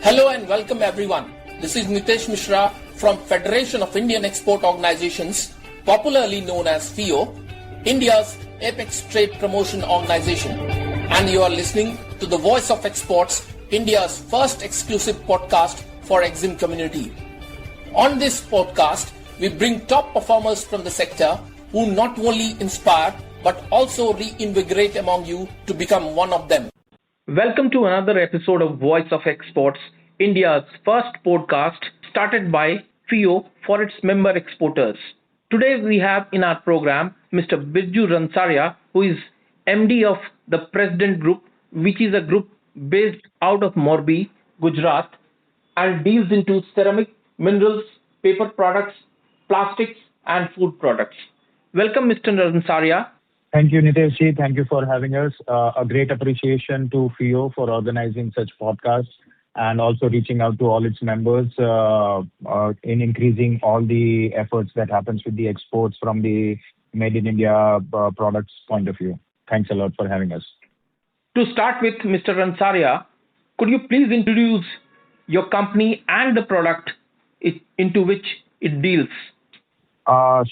Hello and welcome everyone. This is Nitesh Mishra from Federation of Indian Export Organizations, popularly known as FIO, India's apex trade promotion organization. And you are listening to the Voice of Exports, India's first exclusive podcast for EXIM community. On this podcast, we bring top performers from the sector who not only inspire but also reinvigorate among you to become one of them. Welcome to another episode of Voice of Exports, India's first podcast started by FIO for its member exporters. Today we have in our program Mr. Birju Ransaria, who is MD of the President Group, which is a group based out of Morbi, Gujarat, and deals into ceramic, minerals, paper products, plastics, and food products. Welcome, Mr. Ransaria. Thank you, Nitesh. Thank you for having us. A great appreciation to FIO for organizing such podcasts and also reaching out to all its members in increasing all the efforts that happens with the exports from the Made in India products point of view. Thanks a lot for having us. To start with, Mr. Ransaria, could you please introduce your company and the product into which it deals?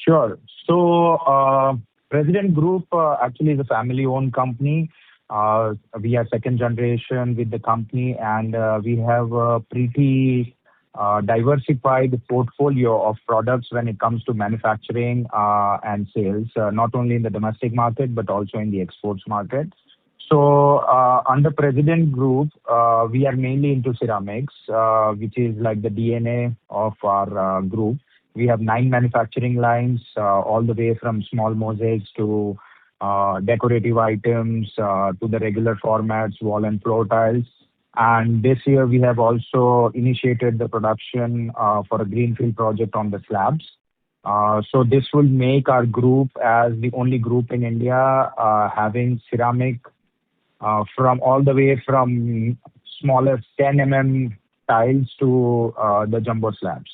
Sure. So, President Group actually is a family-owned company. We are second generation with the company, and we have a pretty diversified portfolio of products when it comes to manufacturing and sales, not only in the domestic market but also in the exports market. So, under President Group, we are mainly into ceramics, which is like the DNA of our group. We have 9 manufacturing lines, all the way from small mosaics to decorative items to the regular formats, wall and floor tiles. And this year we have also initiated the production for a greenfield project on the slabs. So this will make our group as the only group in India having ceramic from all the way from smallest 10 tiles to the jumbo slabs.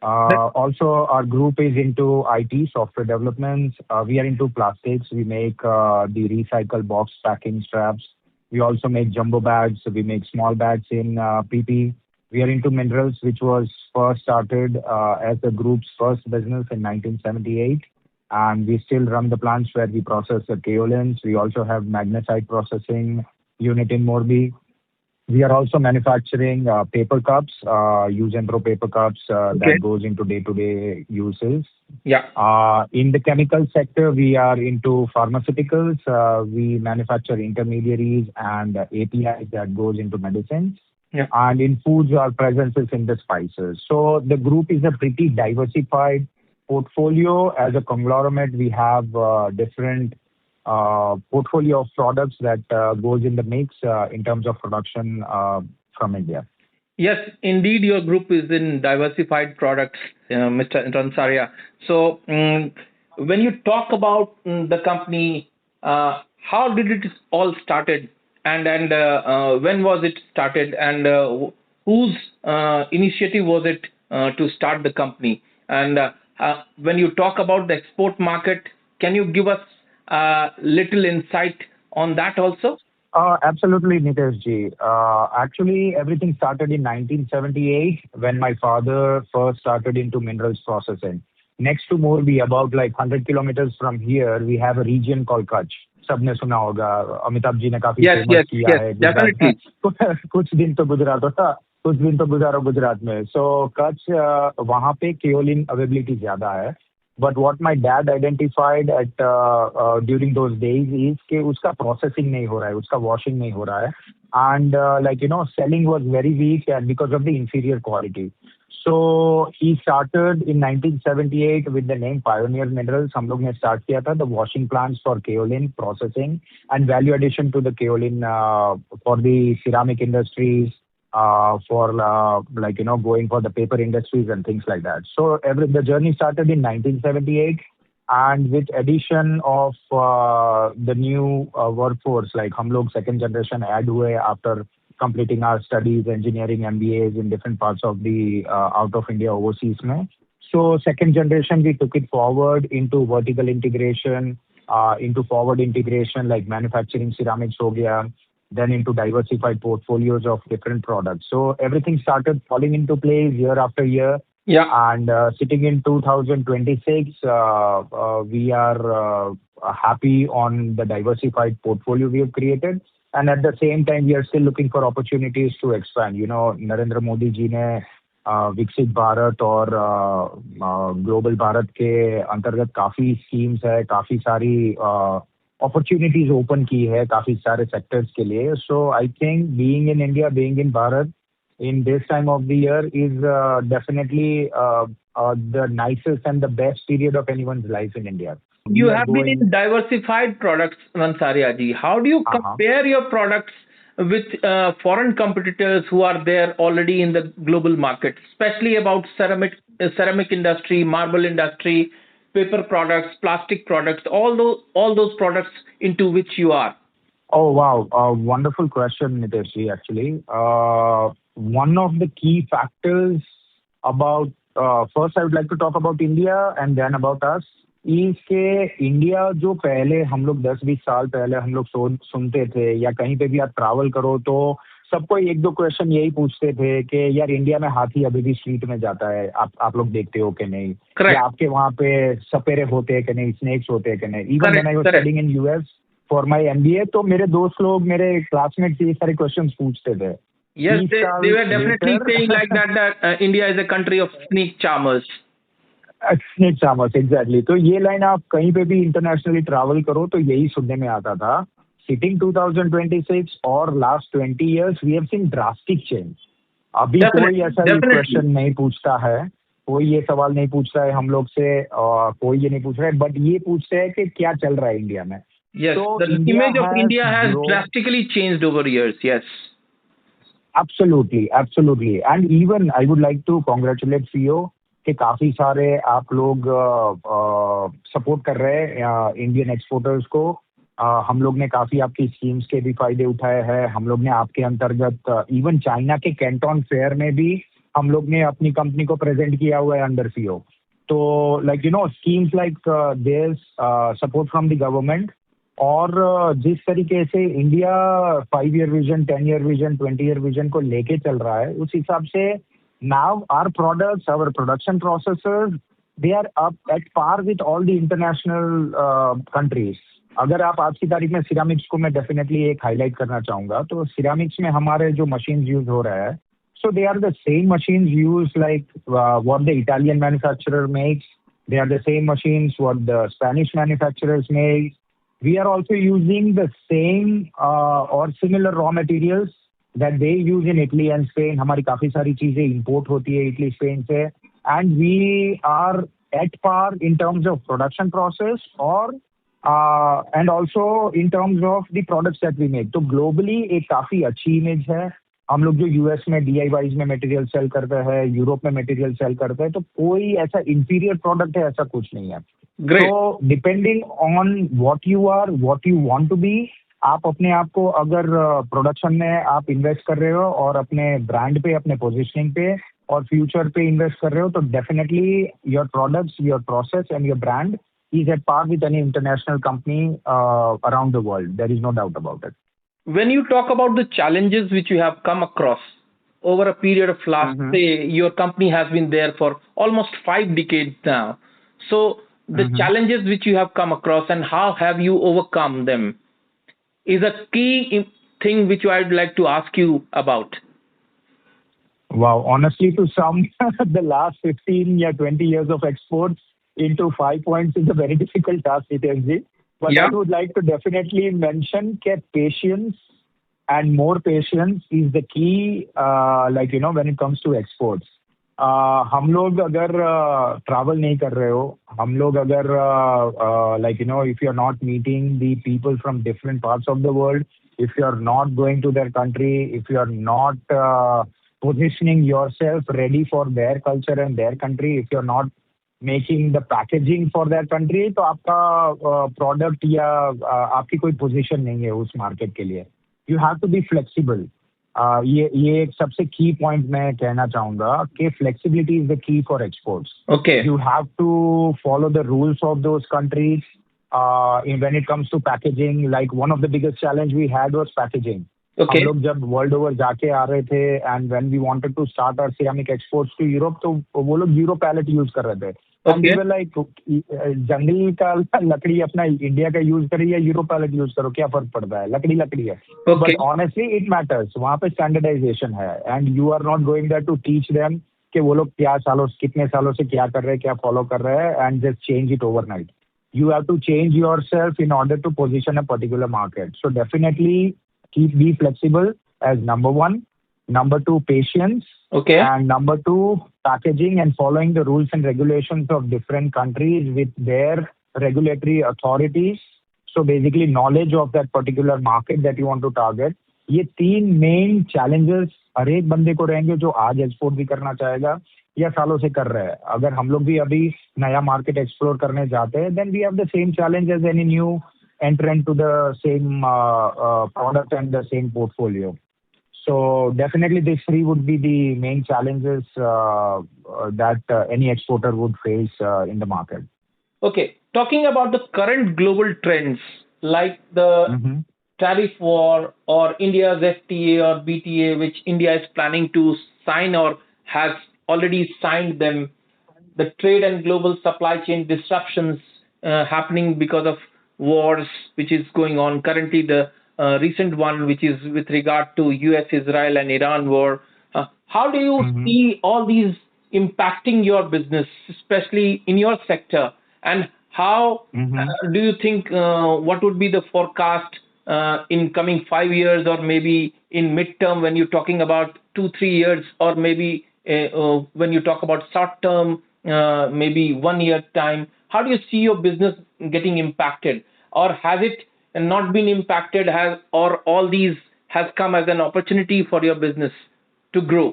Also, our group is into IT, software development. We are into plastics. We make the recycled box packing straps. We also make jumbo bags. So we make small bags in PP. We are into minerals, which was first started as the group's first business in 1978. And we still run the plants where we process the kaolins. We also have magnesite processing unit in Morbi. We are also manufacturing paper cups, use and throw paper cups that goes into day-to-day uses. Yeah. In the chemical sector, we are into pharmaceuticals. We manufacture intermediaries and APIs that goes into medicines. Yeah. And in foods, our presence is in the spices. So the group is a pretty diversified portfolio. As a conglomerate, we have different portfolio of products that goes in the mix in terms of production from India. Yes, indeed, your group is in diversified products, Mr. Ransaria. So, when you talk about the company, how did it all started, and when was it started, and whose initiative was it to start the company? And when you talk about the export market, can you give us little insight on that also? Absolutely, Nitesh ji. Actually, everything started in 1978 when my father first started into minerals processing. Next to Morbi, about like 100 kilometers from here, we have a region called Kutch. सबने सुना होगा, अमिताभ जी ने काफी famous किया है. Definitely. कुछ दिन तो गुजारा गुजरात में. So कच्छ वहाँ पे केओलिन अवेलेबिलिटी ज्यादा है. But what my dad identified at during those days is कि उसका processing नहीं हो रहा है, उसका washing नहीं हो रहा है, and selling was very weak and because of the inferior quality. So he started in 1978 with the name Pioneer Minerals. हम लोग ने start किया था the washing plants for kaolin processing and value addition to the kaolin for the ceramic industries. For going for the paper industries and things like that. So the journey started in 1978, and with addition of the new workforce, like हम लोग second generation add हुए after completing our studies, engineering MBAs in different parts of the out of India overseas में. So second generation we took it forward into vertical integration, into forward integration like manufacturing ceramics हो गया. then into diversified portfolios of different products. So everything started falling into place year after year. Yeah. And sitting in 2026, we are happy on the diversified portfolio we have created. And at the same time, we are still looking for opportunities to expand. You know, Narendra Modi ji ने विकसित भारत और global Bharat के अंतर्गत काफी schemes है, काफी सारी opportunities open की है काफी सारे सेक्टर्स के लिए. So I think being in India, being in Bharat in this time of the year is definitely the nicest and the best period of anyone's life in India. You have been in diversified products, Mansaria ji. How do you compare your products with foreign competitors who are there already in the global market, especially about ceramic industry, marble industry, paper products, plastic products, all those products into which you are? Oh, wow. Wonderful question, Nitesh ji, actually. One of the key factors about, first I would like to talk about India and then about us, is के India जो पहले हम लोग 10-20 साल पहले हम लोग सुनते थे या कहीं पे भी आप ट्रैवल करो तो सबको एक दो क्वेश्चन यही पूछते थे कि यार इंडिया में हाथी अभी भी स्ट्रीट में जाता है, आप लोग देखते हो कि नहीं, या आपके वहाँ पे सपेरे होते हैं कि नहीं, स्नेक्स होते हैं कि नहीं. Even when I was studying in US for my MBA, तो मेरे दोस्त लोग, मेरे क्लासमेट्स ये सारे क्वेश्चंस पूछते थे. Yes, they were definitely saying like that India is a country of snake charmers. Snake charmers, exactly. तो ये लाइन आप कहीं पे भी इंटरनेशनली ट्रैवल करो तो यही सुनने में आता था. Sitting 2026 और last 20 years we have seen drastic change. अभी कोई ऐसा क्वेश्चन नहीं पूछता है, कोई ये सवाल नहीं पूछता है हम लोग से, कोई ये नहीं पूछ रहा है, बट ये पूछते हैं कि क्या चल रहा है इंडिया में. Yes, so the image of India has drastically changed over years. Yes. Absolutely. And even I would like to congratulate CEO कि काफी सारे आप लोग सपोर्ट कर रहे हैं इंडियन एक्सपोर्टर्स को. हम लोग ने काफी आपकी स्कीम्स के भी फायदे उठाए हैं. हम लोग ने आपके अंतर्गत इवन चाइना के कैंटन फेयर में भी हम लोग ने अपनी कंपनी को प्रेजेंट किया हुआ है अंडर सीओ. तो like you know schemes like their support from the government, और जिस तरीके से India 5-year vision, 10-year vision, 20-year vision को लेके चल रहा है, उस हिसाब से now our products, our production processes, they are up at par with all the international countries. अगर आप आज की तारीख में सिरामिक्स को मैं डेफिनेटली एक हाईलाइट करना चाहूंगा, तो सिरामिक्स में हमारे जो मशीन्स यूज हो रहा है, so they are the same machines use like what the Italian manufacturer makes, they are the same machines what the Spanish manufacturers make. We are also using the same or similar raw materials that they use in Italy and Spain. हमारी काफी सारी चीजें import होती है Italy, Spain से, and we are at par in terms of production process and also in terms of the products that we make. तो globally एक काफी अच्छी image है. हम लोग जो यूएस में DIYs में मटेरियल सेल करते हैं, यूरोप में मटेरियल सेल करते हैं, तो कोई ऐसा इंफीरियर प्रोडक्ट है ऐसा कुछ नहीं है. तो depending on what you are, what you want to be, आप अपने आप को अगर प्रोडक्शन में आप इन्वेस्ट कर रहे हो और अपने ब्रांड पे, अपने पोजीशनिंग पे और फ्यूचर पे इन्वेस्ट कर रहे हो, तो definitely your products, your process and your brand is at par with any international company around the world. There is no doubt about it. When you talk about the challenges which you have come across over a period of last, say, your company has been there for almost 5 decades now. So the challenges which you have come across and how have you overcome them is a key thing which I'd like to ask you about. Wow. Honestly, to sum the last 15 or 20 years of exports into 5 points is a very difficult task, Hitesh. But I would like to definitely mention that patience and more patience is the key, like, you know, when it comes to exports. हम लोग अगर travel नहीं कर रहे हो, हम लोग अगर like, you know, if you are not meeting the people from different parts of the world, if you are not going to their country, if you are not positioning yourself ready for their culture and their country, if you are not making the packaging for their country, तो आपका product या आपकी कोई position नहीं है उस market के लिए. You have to be flexible. ये एक सबसे की पॉइंट मैं कहना चाहूंगा कि flexibility is the key for exports. Okay, you have to follow the rules of those countries. When it comes to packaging, like one of the biggest challenge we had was packaging. हम Okay. लोग जब world over जाके आ रहे थे and when we wanted to start our ceramic exports to Europe, तो वो लोग जीरो पैलेट यूज कर रहे थे and we Okay. Were like, जंगल का लकड़ी अपना इंडिया का यूज करिए या यूरो पैलेट यूज करो, क्या फर्क पड़ता है, लकड़ी लकड़ी है. Okay. But honestly it matters, वहाँ पे स्टैंडर्डाइजेशन है and you are not going there to teach them कि वो लोग कितने सालों से क्या कर रहे हैं, क्या फॉलो कर रहे हैं and just change it overnight. You have to change yourself in order to position a particular market. So definitely be flexible as number one. Number two, patience. Okay. And number two, packaging and following the rules and regulations of different countries with their regulatory authorities. So basically knowledge of that particular market that you want to target. ये तीन main challenges हर एक बंदे को रहेंगे जो आज export भी करना चाहेगा या सालों से कर रहे हैं. अगर हम लोग भी अभी नया मार्केट एक्सप्लोर करने जाते हैं, then we have the same challenge as any new entrant to the same product and the same portfolio. So definitely these three would be the main challenges that any exporter would face in the market. Okay. Talking about the current global trends like the tariff war or India's FTA or BTA, which India is planning to sign or has already signed them, the trade and global supply chain disruptions happening because of wars which is going on currently, the recent one which is with regard to US, Israel and Iran war. How do you see all these impacting your business, especially in your sector? And how do you think what would be the forecast in coming 5 years or maybe in midterm when you're talking about 2-3 years, or maybe when you talk about short term, maybe 1 year time? How do you see your business getting impacted, or has it not been impacted, or all these has come as an opportunity for your business to grow?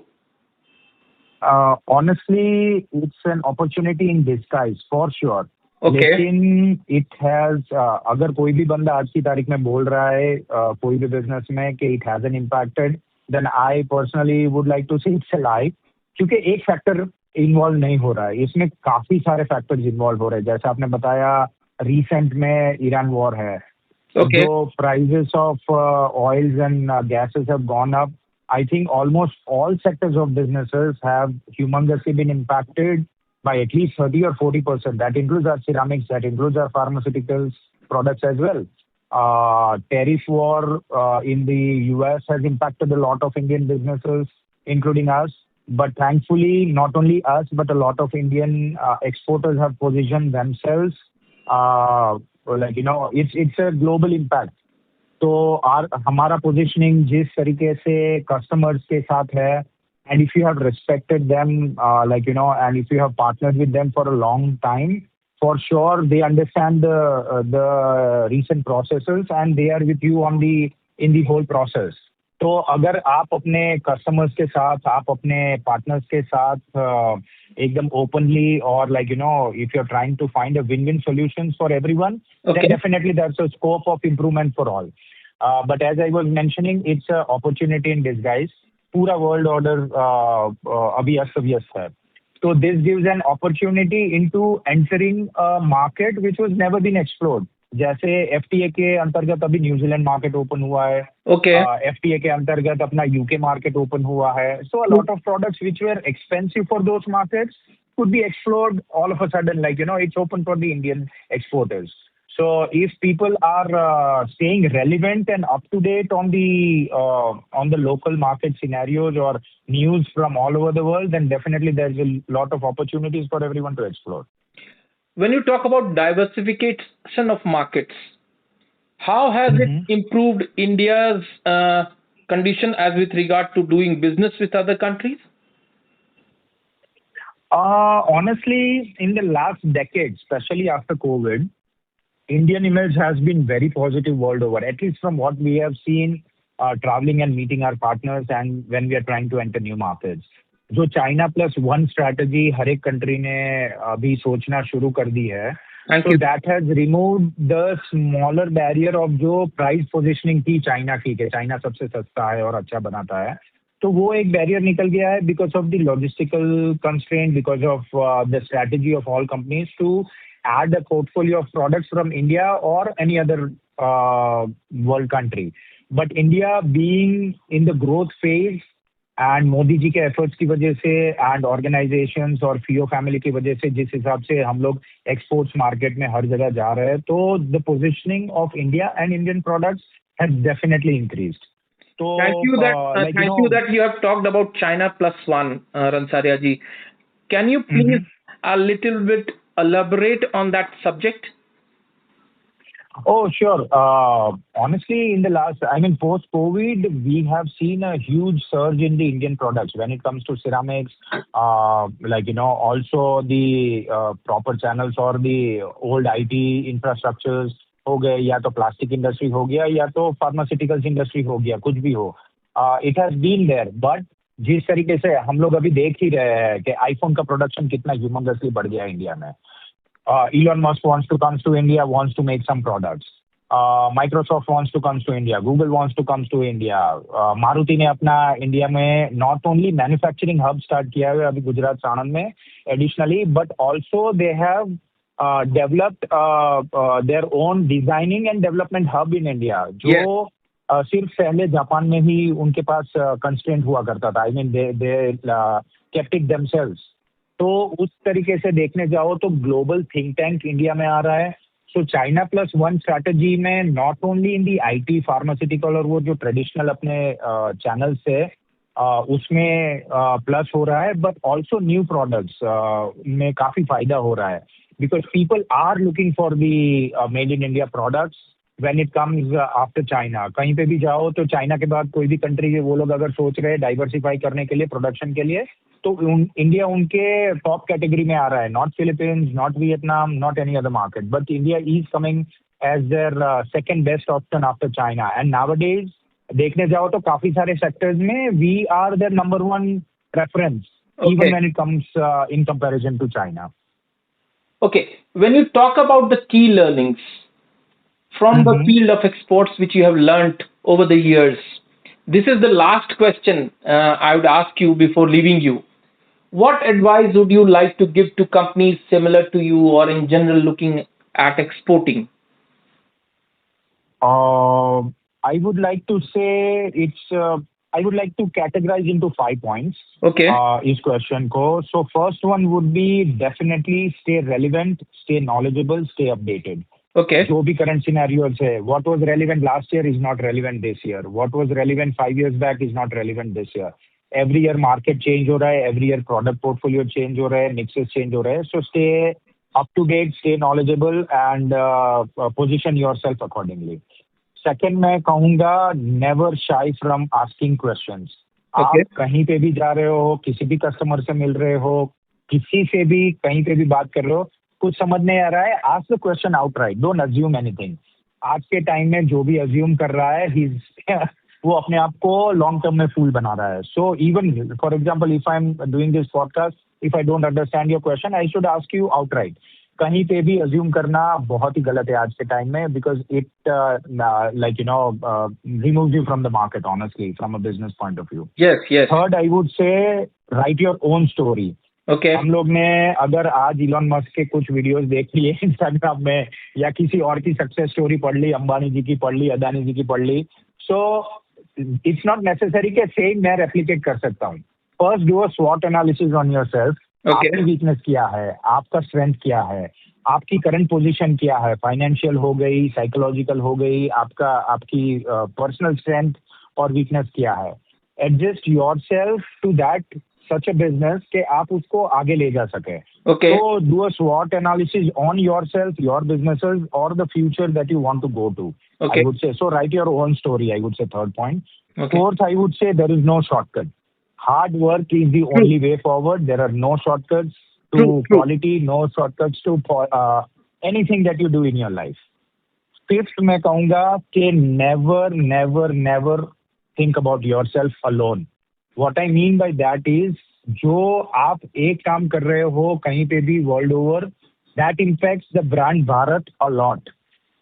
Honestly, it's an opportunity in disguise for sure. Okay. लेकिन it has, अगर कोई भी बंदा आज की तारीख में बोल रहा है कोई भी बिजनेस में कि it hasn't impacted, then I personally would like to say it's a lie. क्योंकि एक फैक्टर इन्वॉल्व नहीं हो रहा है, इसमें काफी सारे फैक्टर्स इन्वॉल्व हो रहे हैं. जैसे आपने बताया रिसेंट में ईरान वॉर है. Okay. जो prices of oils and gases have gone up, I think almost all sectors of businesses have humongously been impacted by at least 30 or 40%. That includes our ceramics, that includes our pharmaceuticals products as well. Tariff war in the US has impacted a lot of Indian businesses, including us. But thankfully, not only us, but a lot of Indian exporters have positioned themselves. It's a global impact. तो हमारा positioning जिस तरीके से customers के साथ है, and if you have respected them and if you have partnered with them for a long time, for sure they understand the recent processes and they are with you on in the whole process. तो अगर आप अपने customers के साथ, आप अपने partners के साथ एकदम ओपनली और if you're trying to find a win-win solutions for everyone, Okay. then definitely there's a scope of improvement for all. But as I was mentioning, it's an opportunity in disguise. पूरा world order अभी अस्त-व्यस्त है. So this gives an opportunity into entering a market which was never been explored. जैसे FTA के अंतर्गत अभी New Zealand market open हुआ है. Okay. FTA के अंतर्गत अपना UK मार्केट ओपन हुआ है. So a lot of products which were expensive for those markets could be explored all of a sudden, it's open for the Indian exporters. So if people are staying relevant and up to date on the local market scenarios or news from all over the world, then definitely there's a lot of opportunities for everyone to explore. When you talk about diversification of markets, how has it improved India's condition as with regard to doing business with other countries? Honestly, in the last decade, especially after COVID, Indian image has been very positive world over, at least from what we have seen traveling and meeting our partners and when we are trying to enter new markets. जो China plus one strategy हर एक country ने अभी सोचना शुरू कर दी है, so that has removed the smaller barrier of जो price positioning थी चाइना की, कि चाइना सबसे सस्ता है और अच्छा बनाता है, तो वो एक बैरियर निकल गया है because of the logistical constraint, because of the strategy of all companies to add a portfolio of products from India or any other world country. But India being in the growth phase and Modi ji के efforts की वजह से and organisations और फियो family की वजह से जिस हिसाब से हम लोग एक्सपोर्ट्स मार्केट में हर जगह जा रहे हैं, तो the positioning of India and Indian products has definitely increased. तो Thank you that you have talked about China plus one, Ransaria ji. Can you please a little bit elaborate on that subject? Oh, sure. Honestly, in the last, I mean, post-COVID, we have seen a huge surge in the Indian products when it comes to ceramics, also the proper channels or the old IT infrastructures हो गए, या तो plastic industry हो गया, या तो pharmaceuticals industry हो गया, कुछ भी हो. It has been there, but जिस तरीके से हम लोग अभी देख ही रहे हैं कि आईफोन का प्रोडक्शन कितना ह्यूमंगसली बढ़ गया इंडिया में. Elon Musk wants to come to India, wants to make some products. Microsoft wants to come to India. Google wants to come to India. Maruti ने अपना इंडिया में not only manufacturing hub start किया है अभी गुजरात साणंद में additionally, but also they have developed their own designing and development hub in India. जो सिर्फ पहले जापान में ही उनके पास कंस्ट्रेंट हुआ करता था. I mean they kept it themselves. तो उस तरीके से देखने जाओ तो ग्लोबल थिंक टैंक इंडिया में आ रहा है. So China plus one strategy में not only in the IT pharmaceutical और वो जो ट्रेडिशनल अपने चैनल्स है उसमें प्लस हो रहा है, बट ऑल्सो न्यू प्रोडक्ट्स में काफी फायदा हो रहा है because people are looking for the made in India products when it comes after China. कहीं पे भी जाओ तो चाइना के बाद कोई भी कंट्री वो लोग अगर सोच रहे हैं डाइवर्सिफाई करने के लिए प्रोडक्शन के लिए, तो इंडिया उनके टॉप कैटेगरी में आ रहा है. Not Philippines, not Vietnam, not any other market, but India is coming as their second best option after China. And nowadays देखने जाओ तो काफी सारे सेक्टर्स में we are their number one preference even when it comes in comparison to China. Okay, when you talk about the key learnings from the field of exports which you have learnt over the years, this is the last question I would ask you before leaving you. What advice would you like to give to companies similar to you or in general looking at exporting? I would like to say I would like to categorize into 5 points. Okay. Is question ko. So first one would be definitely stay relevant, stay knowledgeable, stay updated. Okay. जो भी current scenarios है, what was relevant last year is not relevant this year. What was relevant 5 years back is not relevant this year. Every year market change हो रहा है, every year product portfolio change हो रहा है, mixes change हो रहा है. So stay up to date, stay knowledgeable and position yourself accordingly. Second मैं कहूँगा never shy from asking questions. Okay. आप कहीं पे भी जा रहे हो, किसी भी कस्टमर से मिल रहे हो, किसी से भी कहीं पे भी बात कर रहे हो, कुछ समझ नहीं आ रहा है, ask the question outright. Don't assume anything. आज के टाइम में जो भी assume कर रहा है वो अपने आप को लॉन्ग टर्म में फूल बना रहा है. So even for example if I am doing this podcast, if I don't understand your question I should ask you outright. कहीं पे भी अज्यूम करना बहुत ही गलत है आज के टाइम में because it removes you from the market honestly from a business point of view. Third I would say right your own story. Okay. हम लोग ने अगर आज इलॉन मस्क के कुछ वीडियोस देख लिए इंस्टाग्राम में या किसी और की सक्सेस स्टोरी पढ़ ली, अंबानी जी की पढ़ ली, अदानी जी की पढ़ ली, सो इट्स नॉट नेसेसरी कि सेम मैं रेप्लिकेट कर सकता हूँ. फर्स्ट डू अ स्वॉट एनालिसिस ऑन योरसेल्फ. आपकी वीकनेस क्या है, आपका स्ट्रेंथ क्या है, आपकी करंट पोजीशन क्या है, फाइनेंशियल हो गई, साइकोलॉजिकल हो गई, आपकी पर्सनल स्ट्रेंथ और वीकनेस क्या है. Adjust yourself to that such a business कि आप उसको आगे ले जा सके. Okay. So do a SWOT analysis on yourself, your businesses, or the future that you want to go to. Okay. I would say so. Write your own story. I would say third point. Okay. Fourth, I would say there is no shortcut. Hard work is the only way forward. There are no shortcuts to quality, no shortcuts to anything that you do in your life. Fifth, मैं कहूँगा कि never think about yourself alone. What I mean by that is जो आप एक काम कर रहे हो कहीं पे भी world over, that impacts the brand Bharat a lot.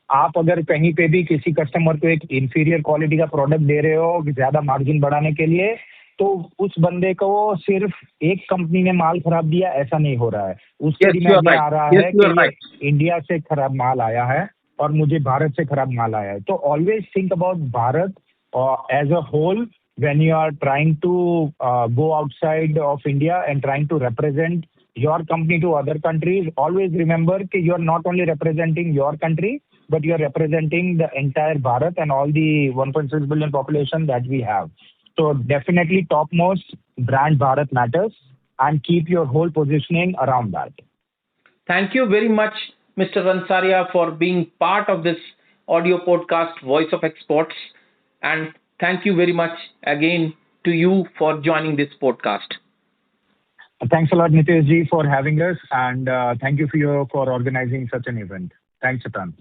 आप अगर कहीं पे भी किसी कस्टमर को एक इंफीरियर क्वालिटी का प्रोडक्ट दे रहे हो ज्यादा मार्जिन बढ़ाने के लिए, तो उस बंदे को सिर्फ एक कंपनी ने माल खराब दिया ऐसा नहीं हो रहा है. उसके दिमाग में आ रहा है कि इंडिया से खराब माल आया है और मुझे भारत से खराब माल आया है. तो always think about Bharat as a whole, when you are trying to go outside of India and trying to represent your company to other countries, always remember that you are not only representing your country, but you are representing the entire Bharat and all the 1.6 billion population that we have. So definitely topmost brand Bharat matters, and keep your whole positioning around that. Thank you very much, Mr. Ransaria, for being part of this audio podcast, Voice of Exports. And thank you very much again to you for joining this podcast. Thanks a lot, Nitesh ji, for having us, and thank you for organizing such an event. Thanks a ton.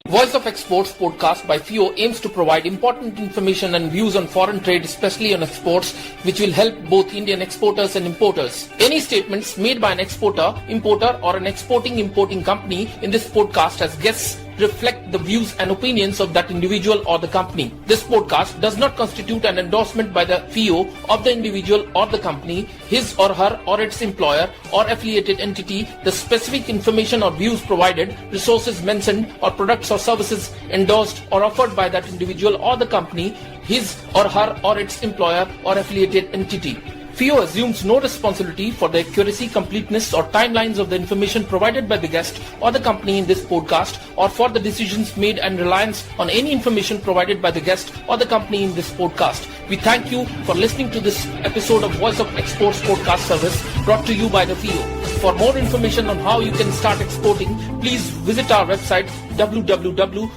Voice of Exports podcast by FIO aims to provide important information and views on foreign trade, especially on exports, which will help both Indian exporters and importers. Any statements made by an exporter, importer, or an importing company in this podcast as guests reflect the views and opinions of that individual or the company. This podcast does not constitute an endorsement by the FIO of the individual or the company, his or her or its employer or affiliated entity. The specific information or views provided, resources mentioned, or products or services endorsed or offered by that individual or the company, his or her or its employer or affiliated entity. FIO assumes no responsibility for the accuracy, completeness, or timelines of the information provided by the guest or the company in this podcast, or for the decisions made and reliance on any information provided by the guest or the company in this podcast. We thank you for listening to this episode of Voice of Exports podcast service brought to you by the FIO. For more information on how you can start exporting, please visit our website www.fio.org.